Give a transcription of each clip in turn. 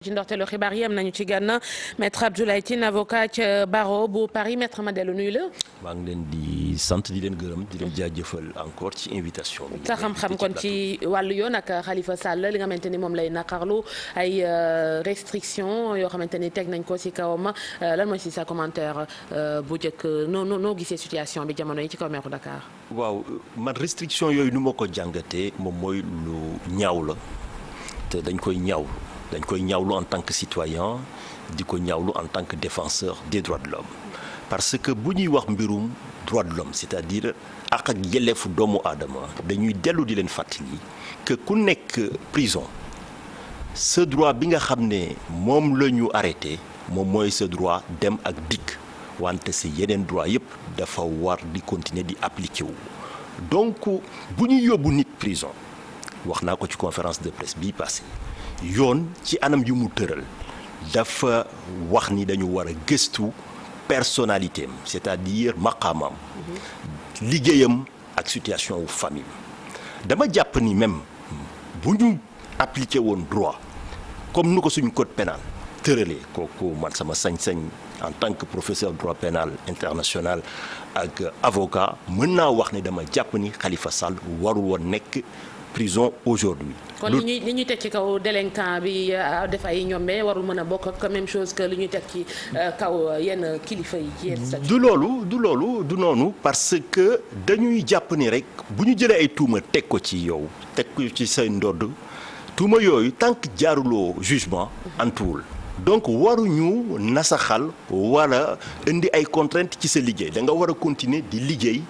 ci ndorteelu xibaar yi am nañu ci gànna maître Abdoulaye Tine avocat ca barreau bu Paris maître ma dellu nuyu la. maa ngi leen di sant di leen gërëm di leen jaajëfal encore ci invitation bi. sa xam-xam kon ci wàllu yoon ak Khalifa Sall li nga xamante ni moom lay naqarlu ay restrictions yoo xamante ni teg nañ ko ci kawam lan mooy ci sa commentaire bu njëkk noo gisee situation bi jamono yi ci kaw meeru Dakar. waaw man restriction yooyu nu ma ko jàngatee moom mooy lu ñaaw la te dañ koy ñaawlu en tant que citoyen di ko ñaawlu en tant que défenseur des droits de l'homme parce que bu ñuy wax mbirum droits de l'homme c'est-à-dire ak yelleefu doomu aadama dañuy dellu di leen fàttali que ku nekk prison ce droit bi nga xam ne moom la ñu arrêté moom mooy ce droit dem ak dikk wante si yeneen droit yëpp dafa war di continuer di appliquer wu donc bu ñuy yóbbu nit prison wax naa ko ci conférence de presse bii passé yoon ci anam yu mu tëral dafa wax ni dañu war a gëstu personnalité am c'est-à-dire maqaamam liggéeyam ak situation wu famille dama jàpp ni même bu ñu appliqué woon droit comme nu ko suñu code pénal tëralee kooku man sama sañ-sañ en tant que professeur droit pénal international ak avocat mën naa wax ne dama jàpp ni Khalifa Sall warul woon nekk prison aujourd'hui. kon li ñuy teg ci kaw délinquant bi def ay ñombe warul mën a bokk ak même chose que li ñuy teg ci kaw yenn kilifa yi ci yenn du noonu parce que dañuy jàpp ni rek bu ñu jëlee ay tuuma teg ko ci yow teg ko ci say ndodd tuuma yooyu tant que jaaruloo jugement antuwul donc waruñu nasaxal wala indi ay contraintes ci sa liggéey da nga war a continuer di liggéey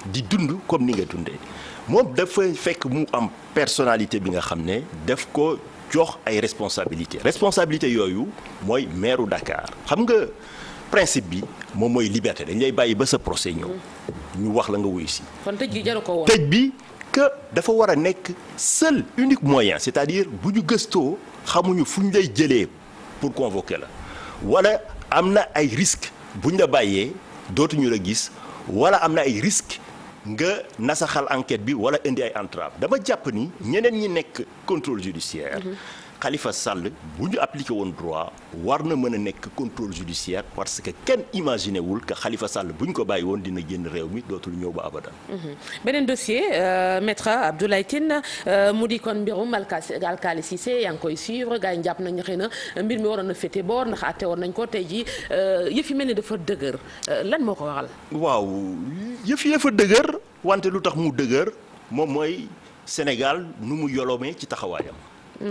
di dund comme ni nga dundee moom dafa fekk mu am personnalité bi nga xam ne daf ko jox ay responsabilité yooyu mooy maire Dakar xam nga principe bi moom mooy liberté dañ lay bàyyi ba sa procès ñëw ñu wax la nga wuyu si. kon tëj gi jaru ko woon. tëj bi que dafa war a nekk seul unique moyen c'est-à-dire bu ñu gëstoo xamuñu fu ñu lay jëlee pour convoquer la wala am na ay risques bu ñu la bàyyee dootuñu la gis wala am na ay risques. nga nasaxal enquête bi wala indi ay entrave dama jàpp ni ñeneen ñi nekk contrôle judiciaire Khalifa Sall bu ñu appliqué woon droit war na mën a nekk contrôle judiciaire parce que kenn imaginé wul que Khalifa Sall bu ñu ko bàyyi woon dina génn réew mi dootul ñëw ba abadan. beneen dossier maître Abdoulaye Tine mu di kon mbirum Alkali Cissé yaa ngi koy suivre gars yi jàpp nañu xëy na mbir mi waroon na féete boor ndax àtte woon nañ ko tey jii yëf yi mel ni dafa dëgër lan moo ko waral. waaw yëf yi dafa dëgër wante lu tax mu dëgër moom mooy Sénégal nu mu yolomee ci taxawaayam.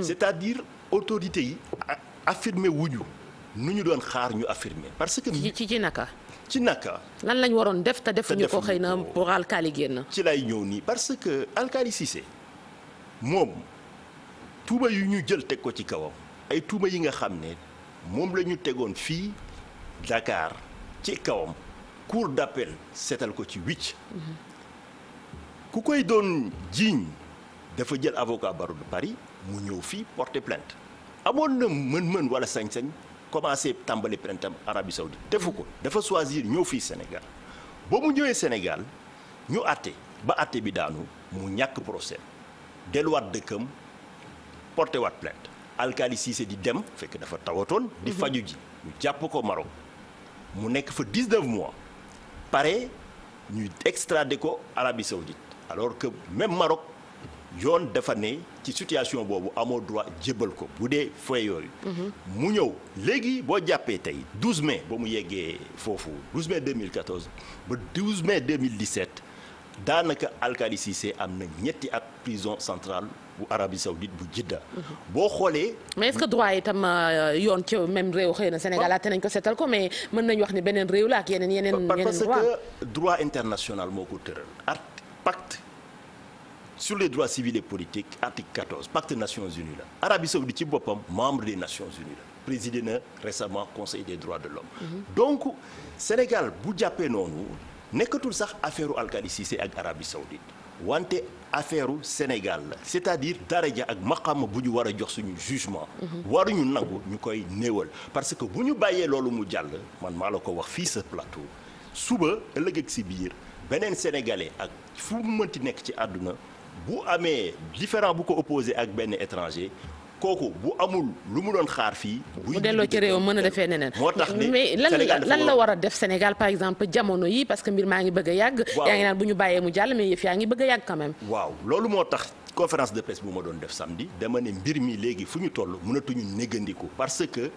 c'est-à-dire autorités yi affirmé wuñu nu ñu doon xaar ñu affirmé parce que. ci naka. ci naka. lan lañ waroon def te defuñu ko xëy na pour Alkali génn. ci lay ñëw nii parce que Alkali Cissé moom tuuma yu ñu jël teg ko ci kawam ay tuuma yi nga xam ne moom la ñu tegoon fii Dakar ci kawam cour d'appel seetal ko ci wicc ku koy doon jiiñ dafa jël avocat barreau de Paris. mu ñëw fii porter plainte amoon na mën-mën wala sañ-sañ commencé tàmbali plainte am Arabie Saoudite defu ko dafa choisir ñëw fii Sénégal ba mu ñëwee Sénégal ñu àtte ba àtte bi daanu mu ñàkk procès delluwaat dëkkam porté waat plainte Alkali Cissé di dem fekk dafa tawatoon di faju ji ñu jàpp ko Maroc mu nekk fa 19 mois pare ñu extradé ko Arabie Saoudite alors que même Maroc yoon dafa ne ci situation boobu amoo droit jébbal ko bu dee foy yooyu. mu ñëw léegi boo jàppee tey 12 mai ba mu yeggee foofu 12 mai 2014 ba 12 mai 2017 daanaka Alkali Cissé am na ñetti at prison centrale bu Arabie Saoudite bu Jidda. boo xoolee. mais est-ce que droit itam yoon ci même réew xëy na Sénégal àtte nañ ko seetal ko mais mën nañu wax ni beneen réew la ak yeneen parce que droit international moo ko tëral pacte. sur les droits civils et politiques article 14 pacte Nations Unies la Arabie Saoudite ci boppam membre des Nations Unies la présidé na récemment conseil des droits de l'homme donc Sénégal bu jàppee noonu nekkatul sax affaire u Alkali Cissé ak Arabie Saoudite wante affaire u Sénégal la c'est-à-dire daraja ak maqaama bu ñu war a jox suñu jugement waruñu nangu ñu koy néewal parce que bu ñu bàyyee loolu mu jàll man maa la ko wax fii sa plateau suba ëllëg ak si biir beneen sénégalais ak fu mu mënti nekk ci àdduna bu amee différent bu ko opposé ak benn étranger kooku bu amul lu mu doon xaar fii. bu delloo ci réew mën a defee neneen. moo tax ne mais lan la war a def Sénégal par exemple jamono yi parce que mbir maa ngi bëgg a yàgg. yaa ngi naan bu ñu bàyyee mu jàll mais yëf yaa ngi bëgg a yàgg quand même. waaw loolu moo tax conférence de presse bu ma doon def samedi dama ne mbir mi léegi fu ñu toll mënatuñu négandiku parce que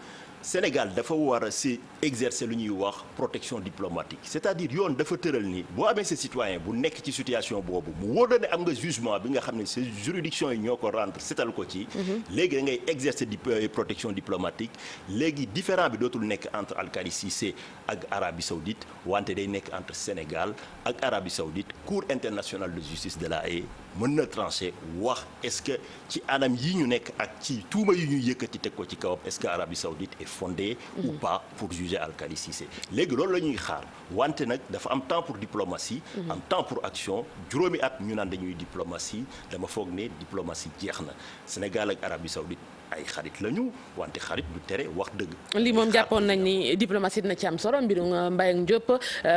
Sénégal dafa war a si exercer lu ñuy wax protection diplomatique c'est-à-dire yoon dafa tëral ni boo amee sa citoyen bu nekk ci situation boobu mu wóor la ne am nga jugement bi nga xam ne sa juridiction yi ñoo ko rendre setal ko ci. léegi da ngay exercer protection diplomatique léegi différent bi dootul nekk entre Alkali Cissé ak Arabie Saoudite wante day nekk entre Sénégal ak Arabie Saoudite Cour internationale de justice de La Haye mën na trancher wax est-ce que ci anam yi ñu nekk ak ci tuuma yi ñuy yëkkati teg ko ci kawam est-ce que Arabie Saoudite est fondée ou pas pour juger Alkali Cissé léegi loolu la ñuy xaar wante nag dafa am temps pour diplomatie am temps pour action juróomi at ñu naan dañuy diplomatie dama foog ne diplomatie jeex na Sénégal ak Arabie Saoudite ay xarit lañu wante xarit du tere wax dëgg. lii moom jàppoon nañ ni diplomatie dina ci am solo mbirum Mbaye ak Diop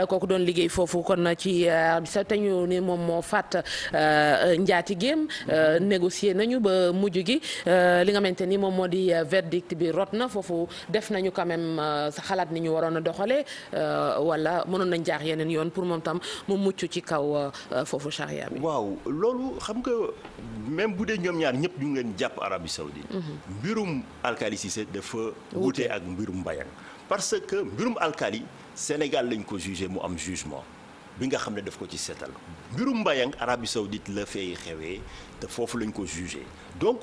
kooku doon liggéey foofu kon ci Arabie Saoudite ñu ne moom moo faat njaatigéem négocier nañu ba mujj gi li nga xamante ni moom moo di verdict bi rot na foofu def nañu quand même sa xalaat ni ñu waroon a doxalee wala mënoon nañ jaar yeneen yoon pour moom tam mu mucc ci kaw foofu charia bi. waaw loolu xam nga même bu dee ñoom ñaar ñëpp ñu ngi leen jàpp Arabie Saoudite. mbirum Alkali Cissé dafa wute ak mbirum Mbayang parce que mbirum Alkali Sénégal lañ ko jugé mu am jugement bi nga xam ne daf ko ci seetal mbirum Mbayang Arabie Saoudite la fay xewee te foofu lañ ko jugé donc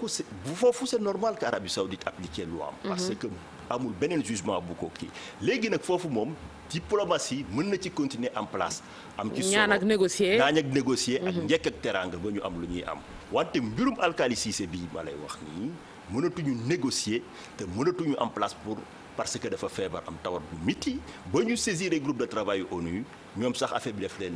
foofu c'est normal que Arabie Saoudite appliquer loi am parce que amul beneen jugement bu ko kii léegi nag foofu moom diplomatie mën na ci continuer en place am ci solo ñaan ak négocier ak njëkk ak teraanga ba ñu am lu ñuy am wante mbirum Alkali Cissé bii ma lay wax nii mënatuñu négocier te mënatuñu en place pour parce que dafa feebar am tawat bu miti ba ñu saisir groupe de travail ONU ñoom sax affaire bi def leen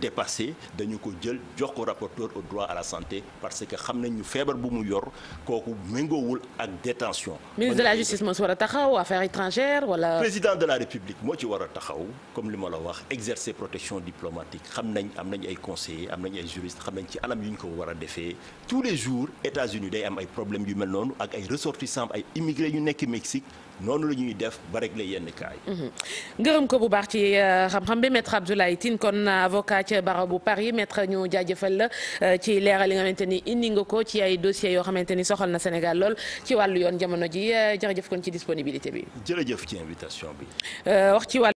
dépassé dañu ko jël jox ko rapporteur au droit à la santé parce que xam nañ ñu feebar bu mu yor kooku méngoowul ak détention ministre de la justice moo si war a taxaw affaires étrangères wala. président de la république moo ci war a taxaw comme li ma la wax exercer protection diplomatique xam nañ am nañ ay conseillers am nañ ay juristes xam nañ ci anam yu ñu ko war a defee tous les jours États-Unis day am ay problèmes yu mel noonu ak ay ressortissants ay immigrés yu nekk Mexique noonu la ñuy def ba régler yenn cas yi. ngërëm ko bu baax ci xam-xam bi maître Abdoulaye Tine kon avocat ca barreau bu Paris maître ñu jaajëfal la ci leeral li nga xamante ni indi nga ko ci ay dossiers yoo xamante ni soxal na Sénégal lool ci wàllu yoon jamono ji jërëjëf kon ci disponibilité bi. jërëjëf ci invitation bi. wax ci wàllu